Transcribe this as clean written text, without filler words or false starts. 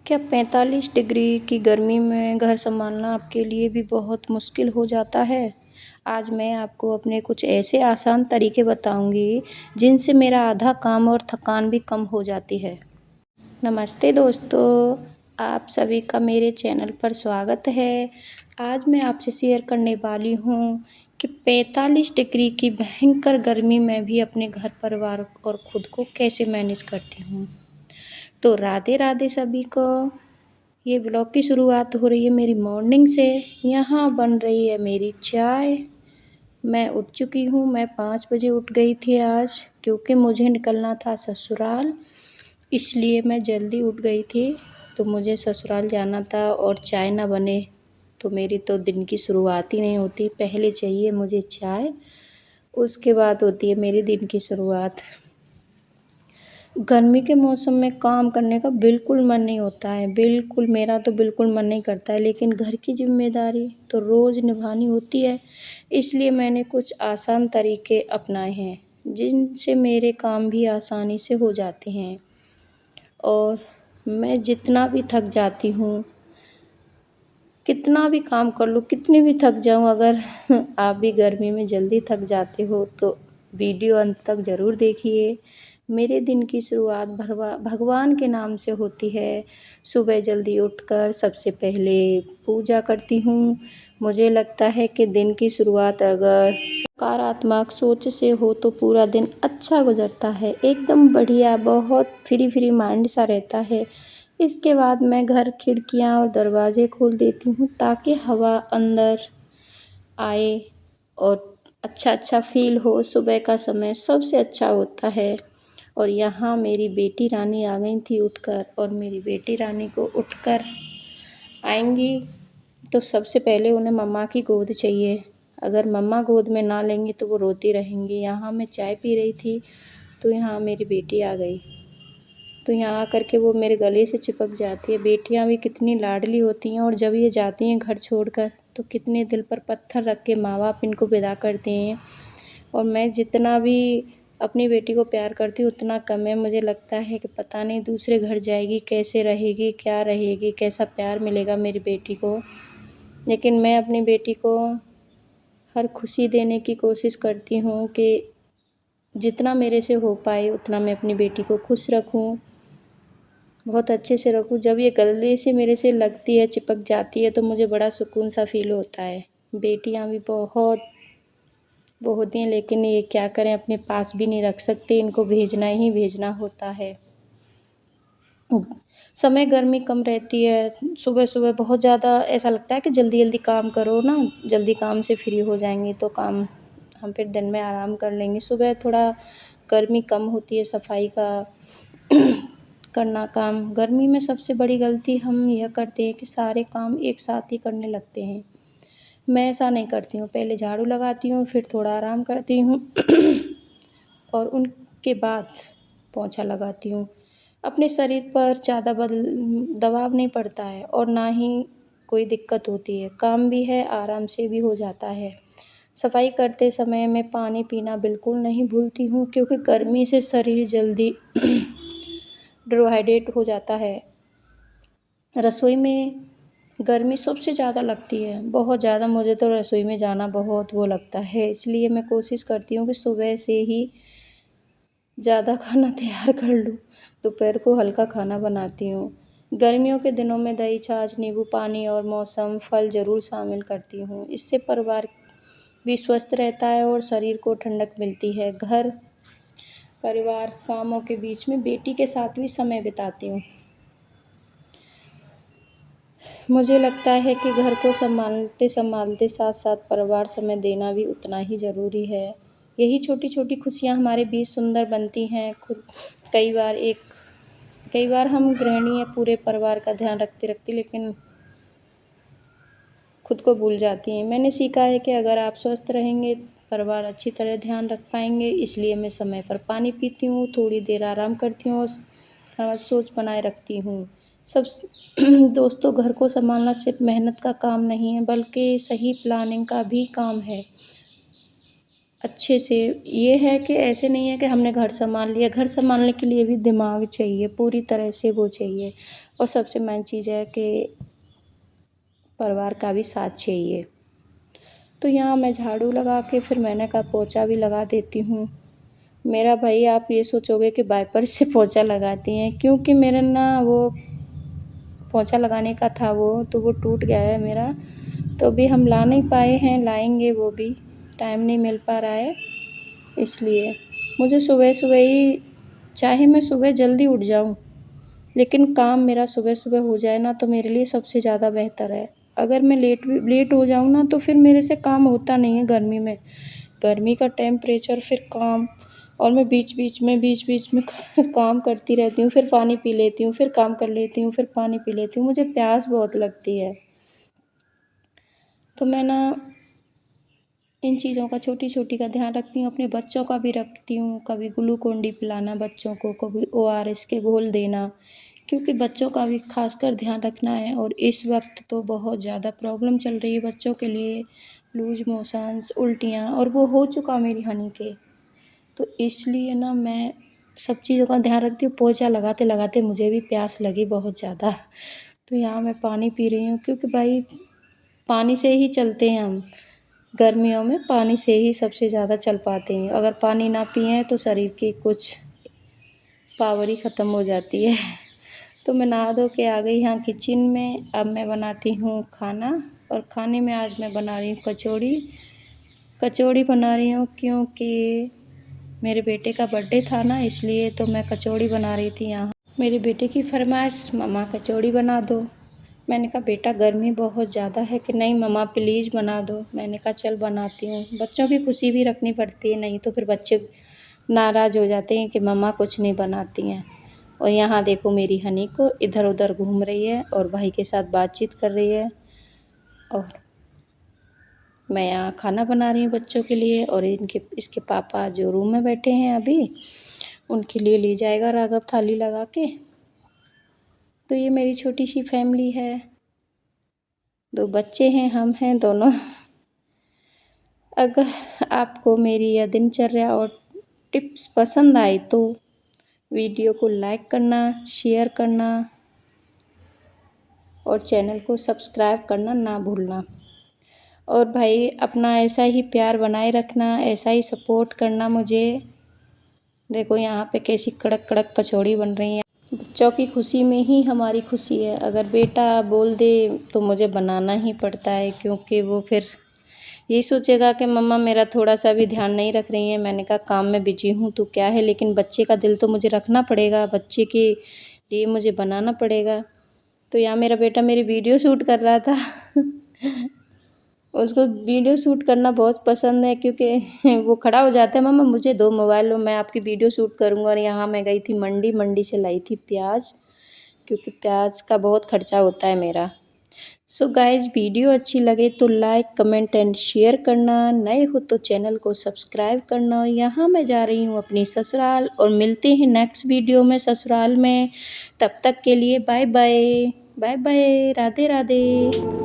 क्या 45 डिग्री की गर्मी में घर संभालना आपके लिए भी बहुत मुश्किल हो जाता है? आज मैं आपको अपने कुछ ऐसे आसान तरीके बताऊंगी जिनसे मेरा आधा काम और थकान भी कम हो जाती है। नमस्ते दोस्तों, आप सभी का मेरे चैनल पर स्वागत है। आज मैं आपसे शेयर करने वाली हूँ कि 45 डिग्री की भयंकर गर्मी में भी अपने घर परिवार और खुद को कैसे मैनेज करती हूँ। तो राधे राधे सभी को। ये ब्लॉग की शुरुआत हो रही है मेरी मॉर्निंग से। यहाँ बन रही है मेरी चाय। मैं उठ चुकी हूँ। मैं 5 बजे उठ गई थी आज, क्योंकि मुझे निकलना था ससुराल, इसलिए मैं जल्दी उठ गई थी। तो मुझे ससुराल जाना था और चाय ना बने तो मेरी तो दिन की शुरुआत ही नहीं होती। पहले चाहिए मुझे चाय, उसके बाद होती है मेरी दिन की शुरुआत। गर्मी के मौसम में काम करने का बिल्कुल मन नहीं होता है, बिल्कुल मेरा तो बिल्कुल मन नहीं करता है, लेकिन घर की ज़िम्मेदारी तो रोज़ निभानी होती है। इसलिए मैंने कुछ आसान तरीके अपनाए हैं जिनसे मेरे काम भी आसानी से हो जाते हैं। और मैं जितना भी थक जाती हूँ, कितना भी काम कर लूँ, कितनी भी थक जाऊँ, अगर आप भी गर्मी में जल्दी थक जाते हो तो वीडियो अंत तक ज़रूर देखिए। मेरे दिन की शुरुआत भगवान के नाम से होती है। सुबह जल्दी उठकर सबसे पहले पूजा करती हूँ। मुझे लगता है कि दिन की शुरुआत अगर सकारात्मक सोच से हो तो पूरा दिन अच्छा गुजरता है, एकदम बढ़िया, बहुत फ्री माइंड सा रहता है। इसके बाद मैं घर, खिड़कियाँ और दरवाजे खोल देती हूँ ताकि हवा अंदर आए और अच्छा फ़ील हो। सुबह का समय सबसे अच्छा होता है। और यहाँ मेरी बेटी रानी आ गई थी उठकर, और मेरी बेटी रानी को उठकर आएंगी तो सबसे पहले उन्हें मम्मा की गोद चाहिए। अगर मम्मा गोद में ना लेंगी तो वो रोती रहेंगी। यहाँ मैं चाय पी रही थी तो यहाँ मेरी बेटी आ गई, तो यहाँ आकर के वो मेरे गले से चिपक जाती है। बेटियाँ भी कितनी लाडली होती हैं, और जब ये जाती हैं घर छोड़कर तो कितने दिल पर पत्थर रख के माँ बाप इनको विदा करते हैं। और मैं जितना भी अपनी बेटी को प्यार करती हूँ उतना कम है। मुझे लगता है कि पता नहीं दूसरे घर जाएगी, कैसे रहेगी, क्या रहेगी, कैसा प्यार मिलेगा मेरी बेटी को। लेकिन मैं अपनी बेटी को हर खुशी देने की कोशिश करती हूँ कि जितना मेरे से हो पाए उतना मैं अपनी बेटी को खुश रखूँ, बहुत अच्छे से रखूँ। जब ये गले से मेरे से लगती है, चिपक जाती है, तो मुझे बड़ा सुकून सा फ़ील होता है। बेटियाँ भी बहुत वो होती हैं, लेकिन ये क्या करें, अपने पास भी नहीं रख सकते, इनको भेजना ही भेजना होता है। समय गर्मी कम रहती है, सुबह बहुत ज़्यादा ऐसा लगता है कि जल्दी काम करो ना, जल्दी काम से फ्री हो जाएंगे तो काम हम फिर दिन में आराम कर लेंगे। सुबह थोड़ा गर्मी कम होती है, सफाई का करना काम। गर्मी में सबसे बड़ी गलती हम यह करते हैं कि सारे काम एक साथ ही करने लगते हैं। मैं ऐसा नहीं करती हूँ, पहले झाड़ू लगाती हूँ, फिर थोड़ा आराम करती हूँ और उनके बाद पोंछा लगाती हूँ। अपने शरीर पर ज़्यादा दबाव नहीं पड़ता है और ना ही कोई दिक्कत होती है। काम भी है, आराम से भी हो जाता है। सफाई करते समय मैं पानी पीना बिल्कुल नहीं भूलती हूँ, क्योंकि गर्मी से शरीर जल्दी डिहाइड्रेट हो जाता है। रसोई में गर्मी सबसे ज़्यादा लगती है, बहुत ज़्यादा। मुझे तो रसोई में जाना बहुत वो लगता है, इसलिए मैं कोशिश करती हूँ कि सुबह से ही ज़्यादा खाना तैयार कर लूँ। दोपहर को हल्का खाना बनाती हूँ। गर्मियों के दिनों में दही, छाछ, नींबू पानी और मौसम फल ज़रूर शामिल करती हूँ। इससे परिवार भी स्वस्थ रहता है और शरीर को ठंडक मिलती है। घर परिवार कामों के बीच में बेटी के साथ भी समय बिताती हूँ। मुझे लगता है कि घर को संभालते साथ साथ परिवार समय देना भी उतना ही ज़रूरी है। यही छोटी खुशियाँ हमारे बीच सुंदर बनती हैं। कई बार हम गृहिणी या पूरे परिवार का ध्यान रखते लेकिन खुद को भूल जाती हैं। मैंने सीखा है कि अगर आप स्वस्थ रहेंगे, परिवार अच्छी तरह ध्यान रख पाएंगे। इसलिए मैं समय पर पानी पीती हूँ, थोड़ी देर आराम करती हूँ और सोच बनाए रखती हूँ। सब दोस्तों, घर को संभालना सिर्फ मेहनत का काम नहीं है, बल्कि सही प्लानिंग का भी काम है। अच्छे से। ये है कि ऐसे नहीं है कि हमने घर संभाल लिया, घर संभालने के लिए भी दिमाग चाहिए, पूरी तरह से वो चाहिए। और सबसे मेन चीज़ है कि परिवार का भी साथ चाहिए। तो यहाँ मैं झाड़ू लगा के फिर मैंने कहा पोंछा भी लगा देती हूँ। मेरा भाई, आप ये सोचोगे कि वाइपर से पोंछा लगाती हैं, क्योंकि मेरा ना वो पोंछा लगाने का था तो वो टूट गया है मेरा। तो अभी हम ला नहीं पाए हैं, लाएंगे, वो भी टाइम नहीं मिल पा रहा है। इसलिए मुझे सुबह सुबह ही, चाहे मैं सुबह जल्दी उठ जाऊं, लेकिन काम मेरा सुबह सुबह हो जाए ना तो मेरे लिए सबसे ज़्यादा बेहतर है। अगर मैं लेट हो जाऊं ना तो फिर मेरे से काम होता नहीं है गर्मी में। गर्मी का टेम्परेचर, फिर काम, और मैं बीच बीच में काम करती रहती हूँ, फिर पानी पी लेती हूँ, फिर काम कर लेती हूँ, फिर पानी पी लेती हूँ, मुझे प्यास बहुत लगती है। तो मैं ना इन चीज़ों का, छोटी छोटी का ध्यान रखती हूँ, अपने बच्चों का भी रखती हूँ। कभी ग्लूकोन डी पिलाना बच्चों को, कभी ORS के घोल देना, क्योंकि बच्चों का भी खासकर ध्यान रखना है। और इस वक्त तो बहुत ज़्यादा प्रॉब्लम चल रही है बच्चों के लिए, लूज मोशंस, उल्टियाँ, और वो हो चुका मेरी हनी के। तो इसलिए ना मैं सब चीज़ों का ध्यान रखती हूँ। पोंछा लगाते लगाते मुझे भी प्यास लगी बहुत ज़्यादा, तो यहाँ मैं पानी पी रही हूँ, क्योंकि भाई पानी से ही चलते हैं हम। गर्मियों में पानी से ही सबसे ज़्यादा चल पाते हैं। अगर पानी ना पिएँ तो शरीर की कुछ पावर ही ख़त्म हो जाती है। तो मैं नहा धो के आ गई यहाँ किचन में। अब मैं बनाती हूँ खाना, और खाने में आज मैं बना रही हूँ कचौड़ी। कचौड़ी बना रही हूँ क्योंकि मेरे बेटे का बर्थडे था ना, इसलिए तो मैं कचौड़ी बना रही थी यहाँ। मेरे बेटे की फरमाइश, मम्मा कचौड़ी बना दो। मैंने कहा बेटा गर्मी बहुत ज़्यादा है, कि नहीं मम्मा प्लीज़ बना दो। मैंने कहा चल बनाती हूँ, बच्चों की खुशी भी रखनी पड़ती है, नहीं तो फिर बच्चे नाराज़ हो जाते हैं कि मम्मा कुछ नहीं बनाती हैं। और यहाँ देखो मेरी हनी को इधर उधर घूम रही है और भाई के साथ बातचीत कर रही है। और मैं यहाँ खाना बना रही हूँ बच्चों के लिए, और इसके पापा जो रूम में बैठे हैं अभी, उनके लिए ले जाएगा राघव थाली लगा के। तो ये मेरी छोटी सी फैमिली है, 2 बच्चे हैं, हम हैं दोनों। अगर आपको मेरी यह दिनचर्या और टिप्स पसंद आए तो वीडियो को लाइक करना, शेयर करना, और चैनल को सब्सक्राइब करना ना भूलना। और भाई अपना ऐसा ही प्यार बनाए रखना, ऐसा ही सपोर्ट करना मुझे। देखो यहाँ पे कैसी कड़क कड़क कचौड़ी बन रही हैं। बच्चों की खुशी में ही हमारी खुशी है। अगर बेटा बोल दे तो मुझे बनाना ही पड़ता है, क्योंकि वो फिर यही सोचेगा कि मम्मा मेरा थोड़ा सा भी ध्यान नहीं रख रही हैं। मैंने कहा काम में बिजी हूँ तो क्या है, लेकिन बच्चे का दिल तो मुझे रखना पड़ेगा, बच्चे के लिए मुझे बनाना पड़ेगा। तो यहाँ मेरा बेटा मेरी वीडियो शूट कर रहा था। उसको वीडियो शूट करना बहुत पसंद है, क्योंकि वो खड़ा हो जाता है, मम्मा मुझे दो मोबाइल, लो मैं आपकी वीडियो शूट करूँगा। और यहाँ मैं गई थी मंडी से लाई थी प्याज, क्योंकि प्याज का बहुत खर्चा होता है मेरा। सो गाइज वीडियो अच्छी लगे तो लाइक कमेंट एंड शेयर करना, नए हो तो चैनल को सब्सक्राइब करना। यहाँ मैं जा रही हूँ अपनी ससुराल, और मिलते हैं नेक्स्ट वीडियो में ससुराल में। तब तक के लिए bye bye, bye bye, Radhe Radhe.